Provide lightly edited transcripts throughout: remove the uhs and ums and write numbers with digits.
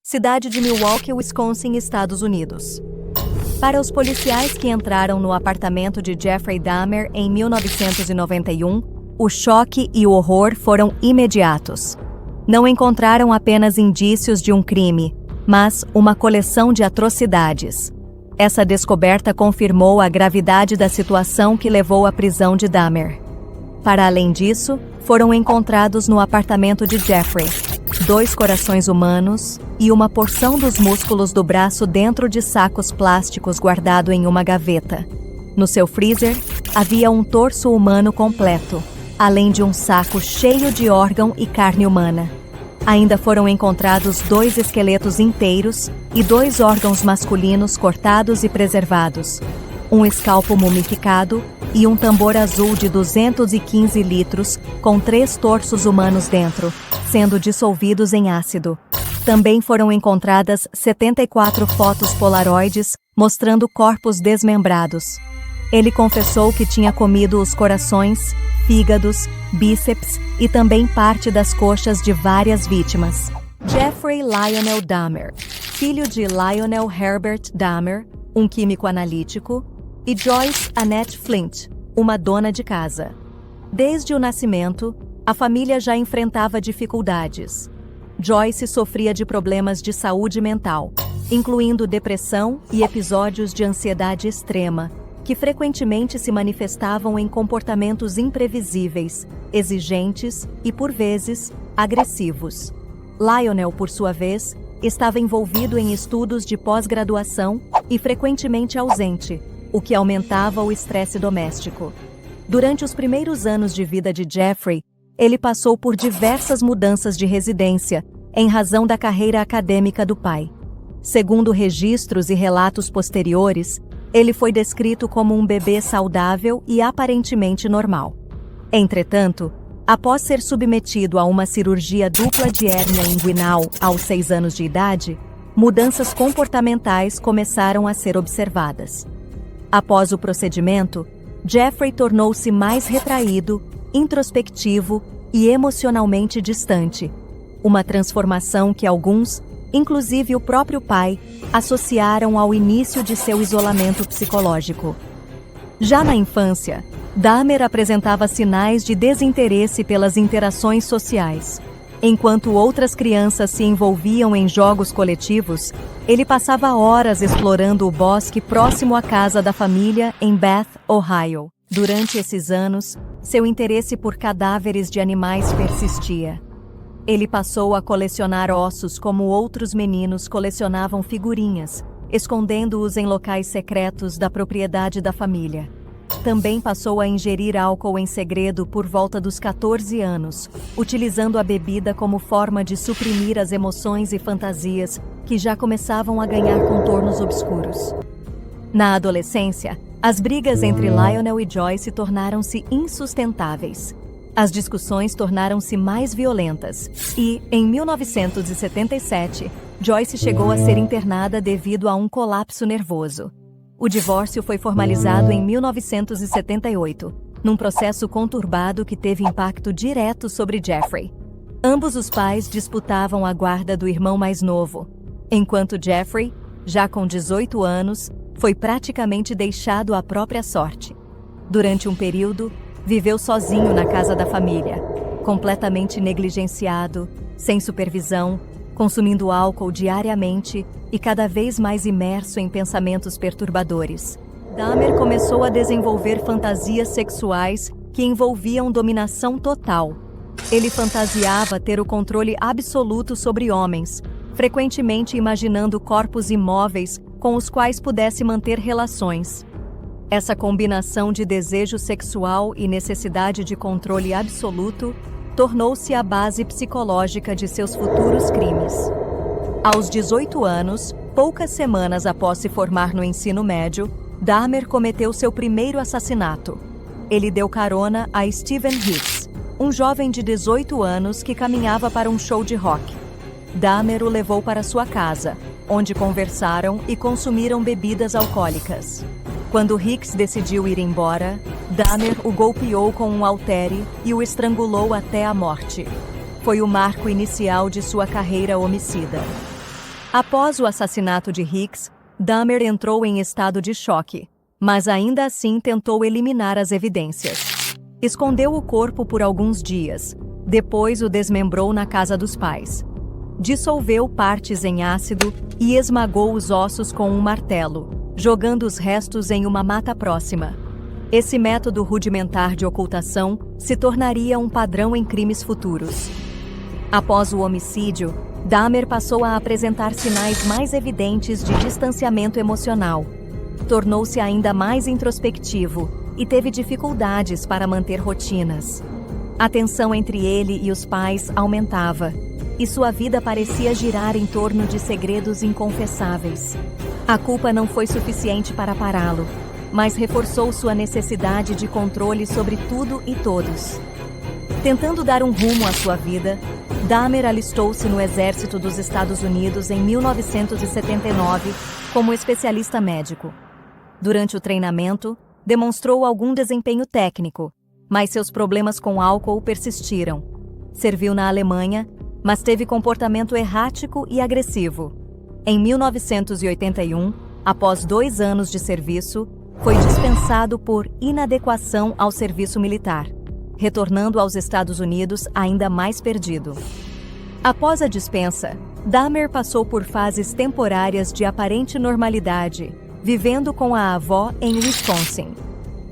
cidade de Milwaukee, Wisconsin, Estados Unidos. Para os policiais que entraram no apartamento de Jeffrey Dahmer em 1991, o choque e o horror foram imediatos. Não encontraram apenas indícios de um crime, mas uma coleção de atrocidades. Essa descoberta confirmou a gravidade da situação que levou à prisão de Dahmer. Para além disso, foram encontrados no apartamento de Jeffrey 2 corações humanos e uma porção dos músculos do braço dentro de sacos plásticos guardado em uma gaveta. No seu freezer, havia um torso humano completo, além de um saco cheio de órgão e carne humana. Ainda foram encontrados 2 esqueletos inteiros e 2 órgãos masculinos cortados e preservados, um escalpo mumificado e um tambor azul de 215 litros com 3 torsos humanos dentro, sendo dissolvidos em ácido. Também foram encontradas 74 fotos polaroides mostrando corpos desmembrados. Ele confessou que tinha comido os corações, fígados, bíceps e também parte das coxas de várias vítimas. Jeffrey Lionel Dahmer, filho de Lionel Herbert Dahmer, um químico analítico, e Joyce Annette Flint, uma dona de casa. Desde o nascimento, a família já enfrentava dificuldades. Joyce sofria de problemas de saúde mental, incluindo depressão e episódios de ansiedade extrema, que frequentemente se manifestavam em comportamentos imprevisíveis, exigentes e, por vezes, agressivos. Lionel, por sua vez, estava envolvido em estudos de pós-graduação e frequentemente ausente, o que aumentava o estresse doméstico. Durante os primeiros anos de vida de Jeffrey, ele passou por diversas mudanças de residência, em razão da carreira acadêmica do pai. Segundo registros e relatos posteriores, ele foi descrito como um bebê saudável e aparentemente normal. Entretanto, após ser submetido a uma cirurgia dupla de hérnia inguinal aos 6 anos de idade, mudanças comportamentais começaram a ser observadas. Após o procedimento, Jeffrey tornou-se mais retraído, introspectivo e emocionalmente distante, uma transformação que alguns, inclusive o próprio pai, associaram ao início de seu isolamento psicológico. Já na infância, Dahmer apresentava sinais de desinteresse pelas interações sociais. Enquanto outras crianças se envolviam em jogos coletivos, ele passava horas explorando o bosque próximo à casa da família em Bath, Ohio. Durante esses anos, seu interesse por cadáveres de animais persistia. Ele passou a colecionar ossos como outros meninos colecionavam figurinhas, escondendo-os em locais secretos da propriedade da família. Também passou a ingerir álcool em segredo por volta dos 14 anos, utilizando a bebida como forma de suprimir as emoções e fantasias que já começavam a ganhar contornos obscuros. Na adolescência, as brigas entre Lionel e Joyce tornaram-se insustentáveis. As discussões tornaram-se mais violentas e, em 1977, Joyce chegou a ser internada devido a um colapso nervoso. O divórcio foi formalizado em 1978, num processo conturbado que teve impacto direto sobre Jeffrey. Ambos os pais disputavam a guarda do irmão mais novo, enquanto Jeffrey, já com 18 anos, foi praticamente deixado à própria sorte. Durante um período, viveu sozinho na casa da família, completamente negligenciado, sem supervisão, consumindo álcool diariamente e cada vez mais imerso em pensamentos perturbadores. Dahmer começou a desenvolver fantasias sexuais que envolviam dominação total. Ele fantasiava ter o controle absoluto sobre homens, frequentemente imaginando corpos imóveis com os quais pudesse manter relações. Essa combinação de desejo sexual e necessidade de controle absoluto tornou-se a base psicológica de seus futuros crimes. Aos 18 anos, poucas semanas após se formar no ensino médio, Dahmer cometeu seu primeiro assassinato. Ele deu carona a Steven Hicks, um jovem de 18 anos que caminhava para um show de rock. Dahmer o levou para sua casa, onde conversaram e consumiram bebidas alcoólicas. Quando Hicks decidiu ir embora, Dahmer o golpeou com um haltere e o estrangulou até a morte. Foi o marco inicial de sua carreira homicida. Após o assassinato de Hicks, Dahmer entrou em estado de choque, mas ainda assim tentou eliminar as evidências. Escondeu o corpo por alguns dias, depois o desmembrou na casa dos pais. Dissolveu partes em ácido e esmagou os ossos com um martelo, jogando os restos em uma mata próxima. Esse método rudimentar de ocultação se tornaria um padrão em crimes futuros. Após o homicídio, Dahmer passou a apresentar sinais mais evidentes de distanciamento emocional. Tornou-se ainda mais introspectivo e teve dificuldades para manter rotinas. A tensão entre ele e os pais aumentava, e sua vida parecia girar em torno de segredos inconfessáveis. A culpa não foi suficiente para pará-lo, mas reforçou sua necessidade de controle sobre tudo e todos. Tentando dar um rumo à sua vida, Dahmer alistou-se no Exército dos Estados Unidos em 1979 como especialista médico. Durante o treinamento, demonstrou algum desempenho técnico, mas seus problemas com álcool persistiram. Serviu na Alemanha, mas teve comportamento errático e agressivo. Em 1981, após 2 anos de serviço, foi dispensado por inadequação ao serviço militar, retornando aos Estados Unidos ainda mais perdido. Após a dispensa, Dahmer passou por fases temporárias de aparente normalidade, vivendo com a avó em Wisconsin.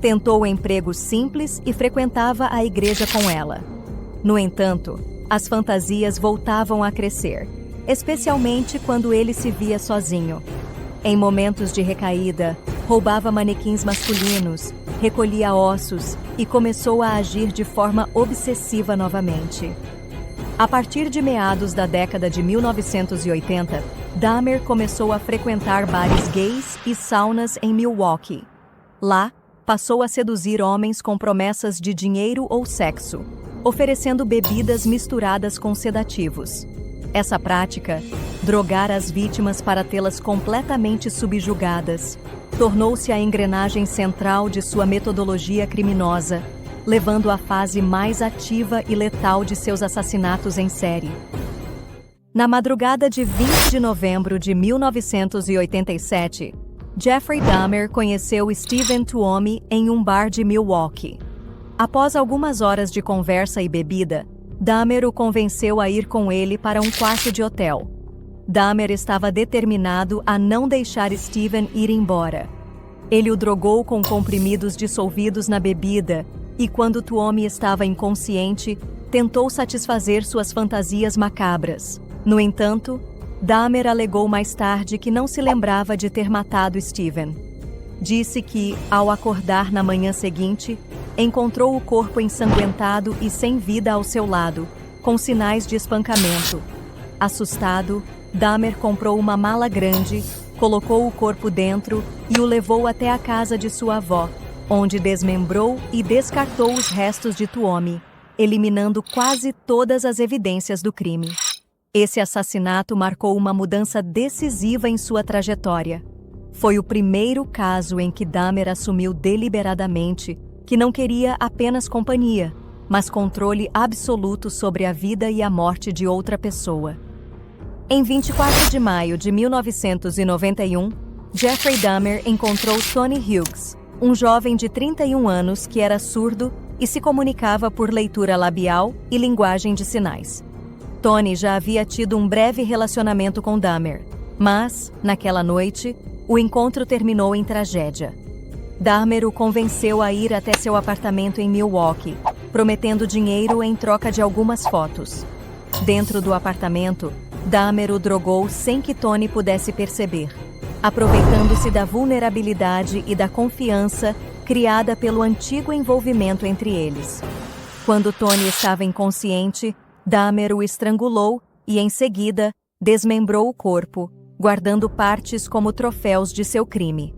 Tentou empregos simples e frequentava a igreja com ela. No entanto, as fantasias voltavam a crescer, especialmente quando ele se via sozinho. Em momentos de recaída, roubava manequins masculinos, recolhia ossos e começou a agir de forma obsessiva novamente. A partir de meados da década de 1980, Dahmer começou a frequentar bares gays e saunas em Milwaukee. Lá, passou a seduzir homens com promessas de dinheiro ou sexo, oferecendo bebidas misturadas com sedativos. Essa prática, drogar as vítimas para tê-las completamente subjugadas, tornou-se a engrenagem central de sua metodologia criminosa, levando à fase mais ativa e letal de seus assassinatos em série. Na madrugada de 20 de novembro de 1987, Jeffrey Dahmer conheceu Steven Tuomi em um bar de Milwaukee. Após algumas horas de conversa e bebida, Dahmer o convenceu a ir com ele para um quarto de hotel. Dahmer estava determinado a não deixar Steven ir embora. Ele o drogou com comprimidos dissolvidos na bebida e, quando Tuomi estava inconsciente, tentou satisfazer suas fantasias macabras. No entanto, Dahmer alegou mais tarde que não se lembrava de ter matado Steven. Disse que, ao acordar na manhã seguinte, encontrou o corpo ensanguentado e sem vida ao seu lado, com sinais de espancamento. Assustado, Dahmer comprou uma mala grande, colocou o corpo dentro e o levou até a casa de sua avó, onde desmembrou e descartou os restos de Tuomi, eliminando quase todas as evidências do crime. Esse assassinato marcou uma mudança decisiva em sua trajetória. Foi o primeiro caso em que Dahmer assumiu deliberadamente que não queria apenas companhia, mas controle absoluto sobre a vida e a morte de outra pessoa. Em 24 de maio de 1991, Jeffrey Dahmer encontrou Tony Hughes, um jovem de 31 anos que era surdo e se comunicava por leitura labial e linguagem de sinais. Tony já havia tido um breve relacionamento com Dahmer, mas, naquela noite, o encontro terminou em tragédia. Dahmer o convenceu a ir até seu apartamento em Milwaukee, prometendo dinheiro em troca de algumas fotos. Dentro do apartamento, Dahmer o drogou sem que Tony pudesse perceber, aproveitando-se da vulnerabilidade e da confiança criada pelo antigo envolvimento entre eles. Quando Tony estava inconsciente, Dahmer o estrangulou e, em seguida, desmembrou o corpo, guardando partes como troféus de seu crime.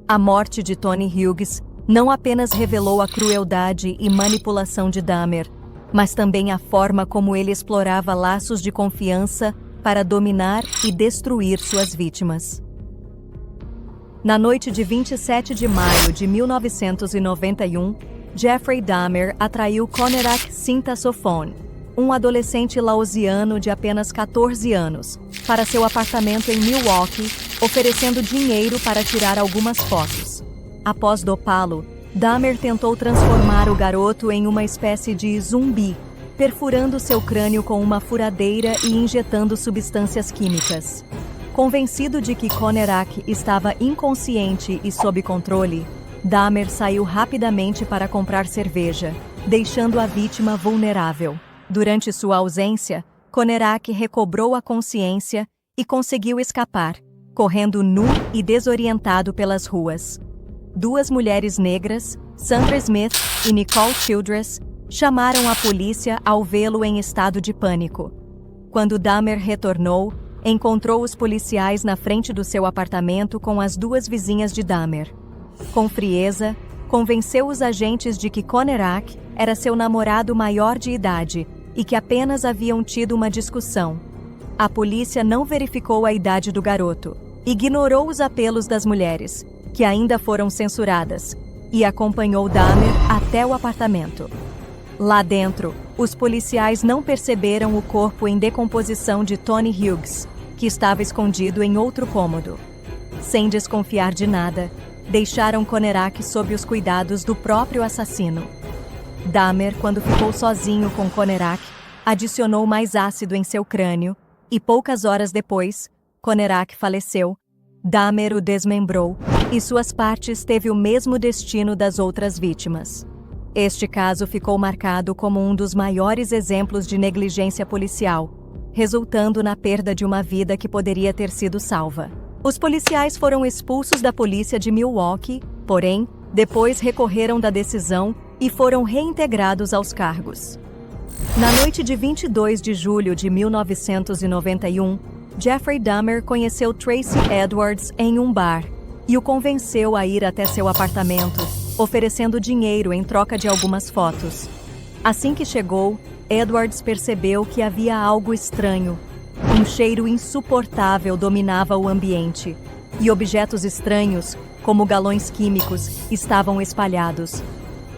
A morte de Tony Hughes não apenas revelou a crueldade e manipulação de Dahmer, mas também a forma como ele explorava laços de confiança para dominar e destruir suas vítimas. Na noite de 27 de maio de 1991, Jeffrey Dahmer atraiu Konerak Sintasofon, um adolescente laosiano de apenas 14 anos, para seu apartamento em Milwaukee, oferecendo dinheiro para tirar algumas fotos. Após dopá-lo, Dahmer tentou transformar o garoto em uma espécie de zumbi, perfurando seu crânio com uma furadeira e injetando substâncias químicas. Convencido de que Konerak estava inconsciente e sob controle, Dahmer saiu rapidamente para comprar cerveja, deixando a vítima vulnerável. Durante sua ausência, Konerak recobrou a consciência e conseguiu escapar, correndo nu e desorientado pelas ruas. Duas mulheres negras, Sandra Smith e Nicole Childress, chamaram a polícia ao vê-lo em estado de pânico. Quando Dahmer retornou, encontrou os policiais na frente do seu apartamento com as duas vizinhas de Dahmer. Com frieza, convenceu os agentes de que Konerak era seu namorado maior de idade e que apenas haviam tido uma discussão. A polícia não verificou a idade do garoto, ignorou os apelos das mulheres, que ainda foram censuradas, e acompanhou Dahmer até o apartamento. Lá dentro, os policiais não perceberam o corpo em decomposição de Tony Hughes, que estava escondido em outro cômodo. Sem desconfiar de nada, deixaram Konerak sob os cuidados do próprio assassino. Dahmer, quando ficou sozinho com Konerak, adicionou mais ácido em seu crânio e poucas horas depois, Konerak faleceu. Dahmer o desmembrou e suas partes teve o mesmo destino das outras vítimas. Este caso ficou marcado como um dos maiores exemplos de negligência policial, resultando na perda de uma vida que poderia ter sido salva. Os policiais foram expulsos da polícia de Milwaukee, porém, depois recorreram da decisão e foram reintegrados aos cargos. Na noite de 22 de julho de 1991, Jeffrey Dahmer conheceu Tracy Edwards em um bar e o convenceu a ir até seu apartamento, oferecendo dinheiro em troca de algumas fotos. Assim que chegou, Edwards percebeu que havia algo estranho. Um cheiro insuportável dominava o ambiente, e objetos estranhos, como galões químicos, estavam espalhados.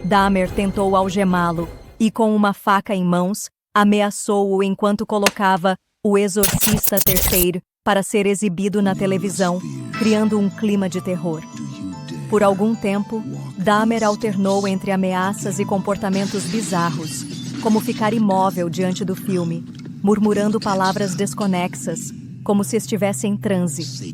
Dahmer tentou algemá-lo e, com uma faca em mãos, ameaçou-o enquanto colocava O Exorcista III para ser exibido na televisão, criando um clima de terror. Por algum tempo, Dahmer alternou entre ameaças e comportamentos bizarros, como ficar imóvel diante do filme, murmurando palavras desconexas, como se estivesse em transe.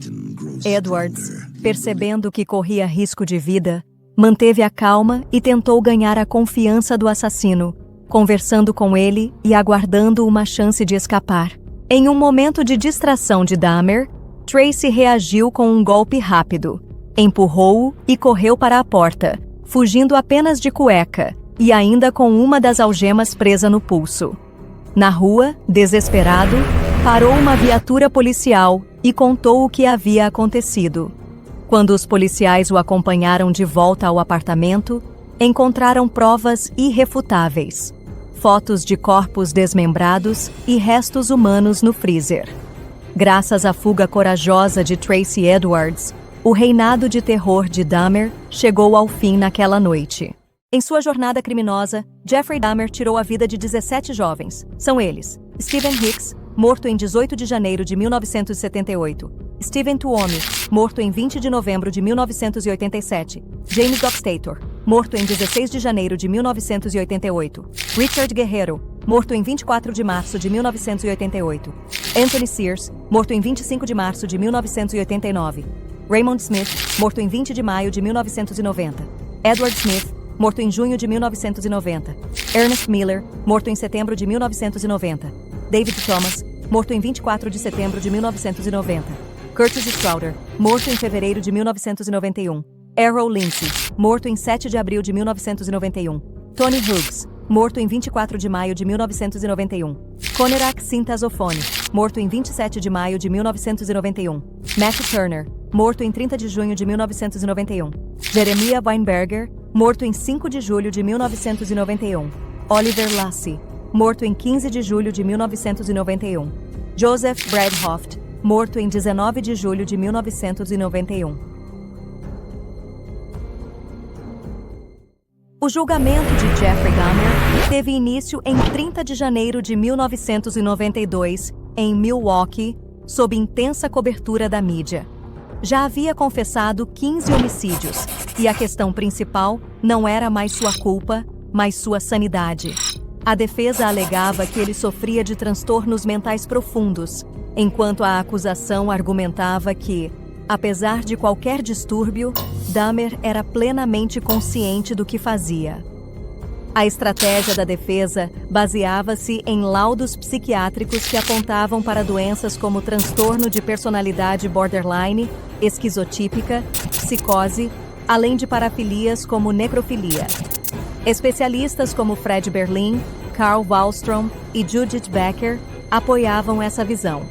Edwards, percebendo que corria risco de vida, manteve a calma e tentou ganhar a confiança do assassino, conversando com ele e aguardando uma chance de escapar. Em um momento de distração de Dahmer, Tracy reagiu com um golpe rápido. Empurrou-o e correu para a porta, fugindo apenas de cueca e ainda com uma das algemas presa no pulso. Na rua, desesperado, parou uma viatura policial e contou o que havia acontecido. Quando os policiais o acompanharam de volta ao apartamento, encontraram provas irrefutáveis: fotos de corpos desmembrados e restos humanos no freezer. Graças à fuga corajosa de Tracy Edwards, o reinado de terror de Dahmer chegou ao fim naquela noite. Em sua jornada criminosa, Jeffrey Dahmer tirou a vida de 17 jovens. São eles: Stephen Hicks, morto em 18 de janeiro de 1978. Stephen Tuomi, morto em 20 de novembro de 1987. James Dockstator, morto em 16 de janeiro de 1988. Richard Guerrero, morto em 24 de março de 1988. Anthony Sears, morto em 25 de março de 1989. Raymond Smith, morto em 20 de maio de 1990. Edward Smith, morto em junho de 1990. Ernest Miller, morto em setembro de 1990. David Thomas, morto em 24 de setembro de 1990. Curtis Strauder, morto em fevereiro de 1991. Errol Lindsey, morto em 7 de abril de 1991. Tony Hughes, morto em 24 de maio de 1991. Konerak Sintazofone, morto em 27 de maio de 1991. Matt Turner, morto em 30 de junho de 1991. Jeremiah Weinberger, morto em 5 de julho de 1991. Oliver Lassie, morto em 15 de julho de 1991. Joseph Bradhoft, morto em 19 de julho de 1991. O julgamento de Jeffrey Dahmer teve início em 30 de janeiro de 1992, em Milwaukee, sob intensa cobertura da mídia. Já havia confessado 15 homicídios, e a questão principal não era mais sua culpa, mas sua sanidade. A defesa alegava que ele sofria de transtornos mentais profundos, enquanto a acusação argumentava que, apesar de qualquer distúrbio, Dahmer era plenamente consciente do que fazia. A estratégia da defesa baseava-se em laudos psiquiátricos que apontavam para doenças como transtorno de personalidade borderline, esquizotípica, psicose, além de parafilias como necrofilia. Especialistas como Fred Berlin, Carl Wallstrom e Judith Becker apoiavam essa visão.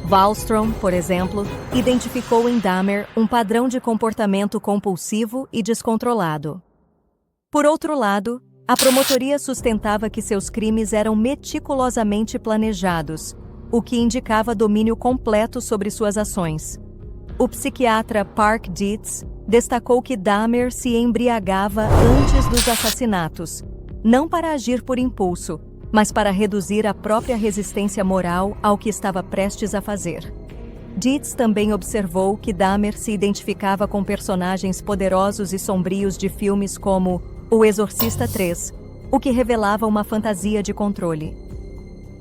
Wallstrom, por exemplo, identificou em Dahmer um padrão de comportamento compulsivo e descontrolado. Por outro lado, a promotoria sustentava que seus crimes eram meticulosamente planejados, o que indicava domínio completo sobre suas ações. O psiquiatra Park Dietz destacou que Dahmer se embriagava antes dos assassinatos, não para agir por impulso, mas para reduzir a própria resistência moral ao que estava prestes a fazer. Dietz também observou que Dahmer se identificava com personagens poderosos e sombrios de filmes como O Exorcista 3, o que revelava uma fantasia de controle.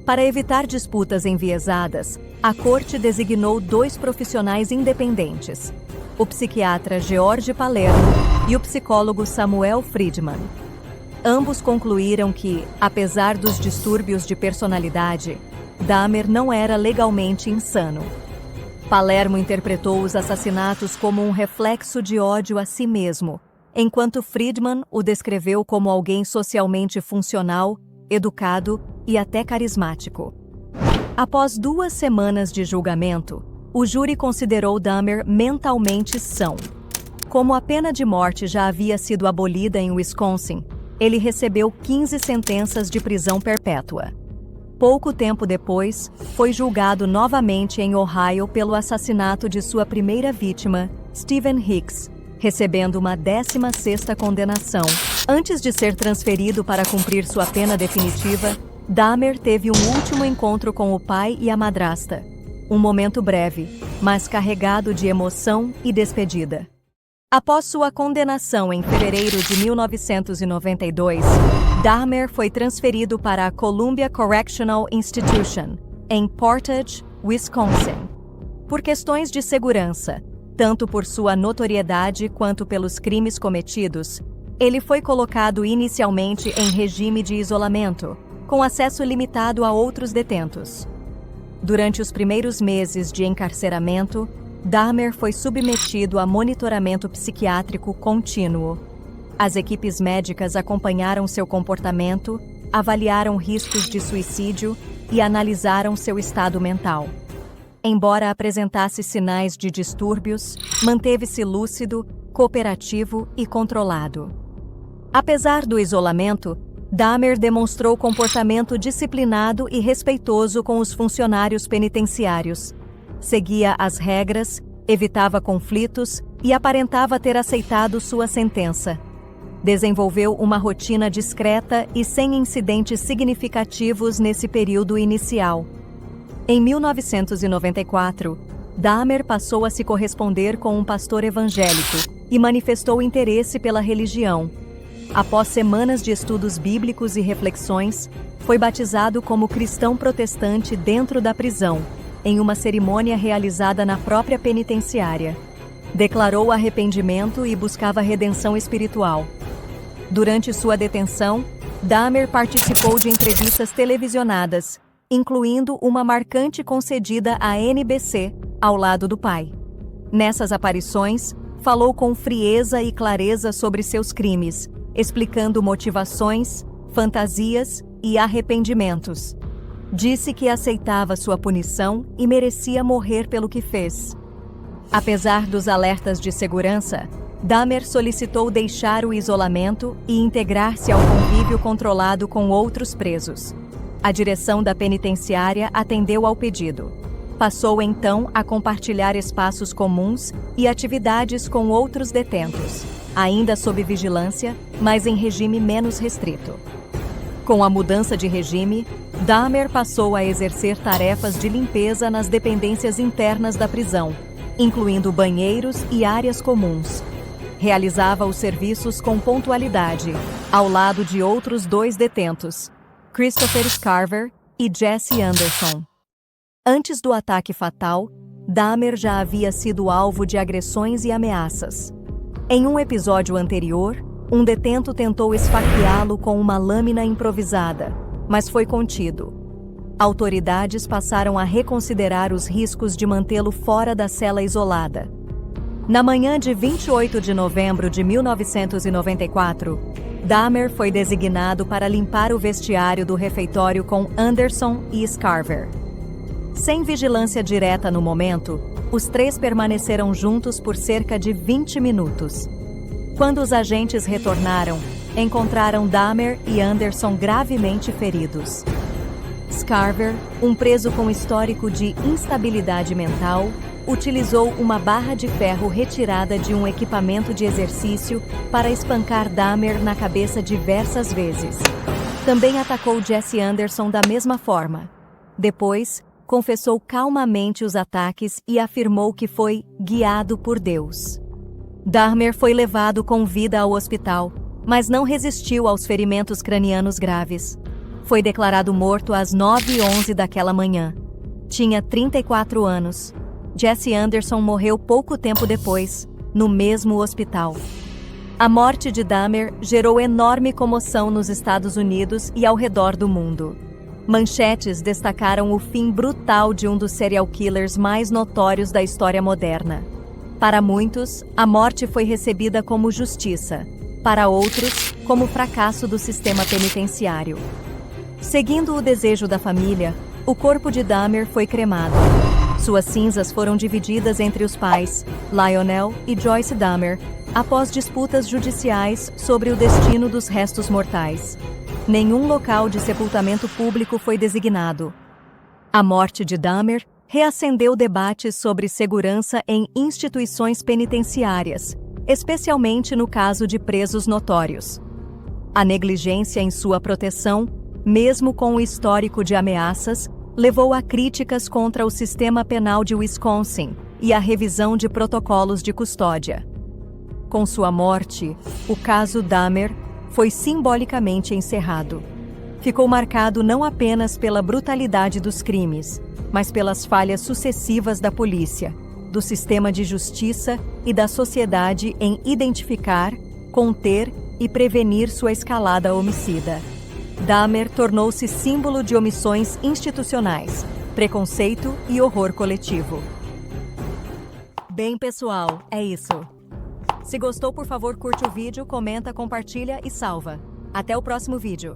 Para evitar disputas enviesadas, a corte designou 2 profissionais independentes, o psiquiatra George Palermo e o psicólogo Samuel Friedman. Ambos concluíram que, apesar dos distúrbios de personalidade, Dahmer não era legalmente insano. Palermo interpretou os assassinatos como um reflexo de ódio a si mesmo, enquanto Friedman o descreveu como alguém socialmente funcional, educado e até carismático. Após 2 semanas de julgamento, o júri considerou Dahmer mentalmente são. Como a pena de morte já havia sido abolida em Wisconsin, ele recebeu 15 sentenças de prisão perpétua. Pouco tempo depois, foi julgado novamente em Ohio pelo assassinato de sua primeira vítima, Stephen Hicks, recebendo uma 16ª condenação. Antes de ser transferido para cumprir sua pena definitiva, Dahmer teve um último encontro com o pai e a madrasta. Um momento breve, mas carregado de emoção e despedida. Após sua condenação em fevereiro de 1992, Dahmer foi transferido para a Columbia Correctional Institution, em Portage, Wisconsin. Por questões de segurança, tanto por sua notoriedade quanto pelos crimes cometidos, ele foi colocado inicialmente em regime de isolamento, com acesso limitado a outros detentos. Durante os primeiros meses de encarceramento, Dahmer foi submetido a monitoramento psiquiátrico contínuo. As equipes médicas acompanharam seu comportamento, avaliaram riscos de suicídio e analisaram seu estado mental. Embora apresentasse sinais de distúrbios, manteve-se lúcido, cooperativo e controlado. Apesar do isolamento, Dahmer demonstrou comportamento disciplinado e respeitoso com os funcionários penitenciários. Seguia as regras, evitava conflitos e aparentava ter aceitado sua sentença. Desenvolveu uma rotina discreta e sem incidentes significativos nesse período inicial. Em 1994, Dahmer passou a se corresponder com um pastor evangélico e manifestou interesse pela religião. Após semanas de estudos bíblicos e reflexões, foi batizado como cristão protestante dentro da prisão, em uma cerimônia realizada na própria penitenciária. Declarou arrependimento e buscava redenção espiritual. Durante sua detenção, Dahmer participou de entrevistas televisionadas, incluindo uma marcante concedida à NBC, ao lado do pai. Nessas aparições, falou com frieza e clareza sobre seus crimes, explicando motivações, fantasias e arrependimentos. Disse que aceitava sua punição e merecia morrer pelo que fez. Apesar dos alertas de segurança, Dahmer solicitou deixar o isolamento e integrar-se ao convívio controlado com outros presos. A direção da penitenciária atendeu ao pedido. Passou então a compartilhar espaços comuns e atividades com outros detentos. ainda sob vigilância, mas em regime menos restrito. Com a mudança de regime, Dahmer passou a exercer tarefas de limpeza nas dependências internas da prisão, incluindo banheiros e áreas comuns. Realizava os serviços com pontualidade, ao lado de outros 2 detentos, Christopher Scarver e Jesse Anderson. Antes do ataque fatal, Dahmer já havia sido alvo de agressões e ameaças. Em um episódio anterior, um detento tentou esfaqueá-lo com uma lâmina improvisada, mas foi contido. Autoridades passaram a reconsiderar os riscos de mantê-lo fora da cela isolada. Na manhã de 28 de novembro de 1994, Dahmer foi designado para limpar o vestiário do refeitório com Anderson e Scarver. Sem vigilância direta no momento, os 3 permaneceram juntos por cerca de 20 minutos. Quando os agentes retornaram, encontraram Dahmer e Anderson gravemente feridos. Scarver, um preso com histórico de instabilidade mental, utilizou uma barra de ferro retirada de um equipamento de exercício para espancar Dahmer na cabeça diversas vezes. Também atacou Jesse Anderson da mesma forma. Depois, confessou calmamente os ataques e afirmou que foi guiado por Deus. Dahmer foi levado com vida ao hospital, mas não resistiu aos ferimentos cranianos graves. Foi declarado morto às 9h11 daquela manhã. Tinha 34 anos. Jesse Anderson morreu pouco tempo depois, no mesmo hospital. A morte de Dahmer gerou enorme comoção nos Estados Unidos e ao redor do mundo. Manchetes destacaram o fim brutal de um dos serial killers mais notórios da história moderna. Para muitos, a morte foi recebida como justiça. Para outros, como fracasso do sistema penitenciário. Seguindo o desejo da família, o corpo de Dahmer foi cremado. Suas cinzas foram divididas entre os pais, Lionel e Joyce Dahmer, após disputas judiciais sobre o destino dos restos mortais. Nenhum local de sepultamento público foi designado. A morte de Dahmer reacendeu debates sobre segurança em instituições penitenciárias, especialmente no caso de presos notórios. A negligência em sua proteção, mesmo com o histórico de ameaças, levou a críticas contra o sistema penal de Wisconsin e a revisão de protocolos de custódia. Com sua morte, o caso Dahmer foi simbolicamente encerrado. Ficou marcado não apenas pela brutalidade dos crimes, mas pelas falhas sucessivas da polícia, do sistema de justiça e da sociedade em identificar, conter e prevenir sua escalada homicida. Dahmer tornou-se símbolo de omissões institucionais, preconceito e horror coletivo. Bem, pessoal, é isso. Se gostou, por favor, curte o vídeo, comenta, compartilha e salva. Até o próximo vídeo.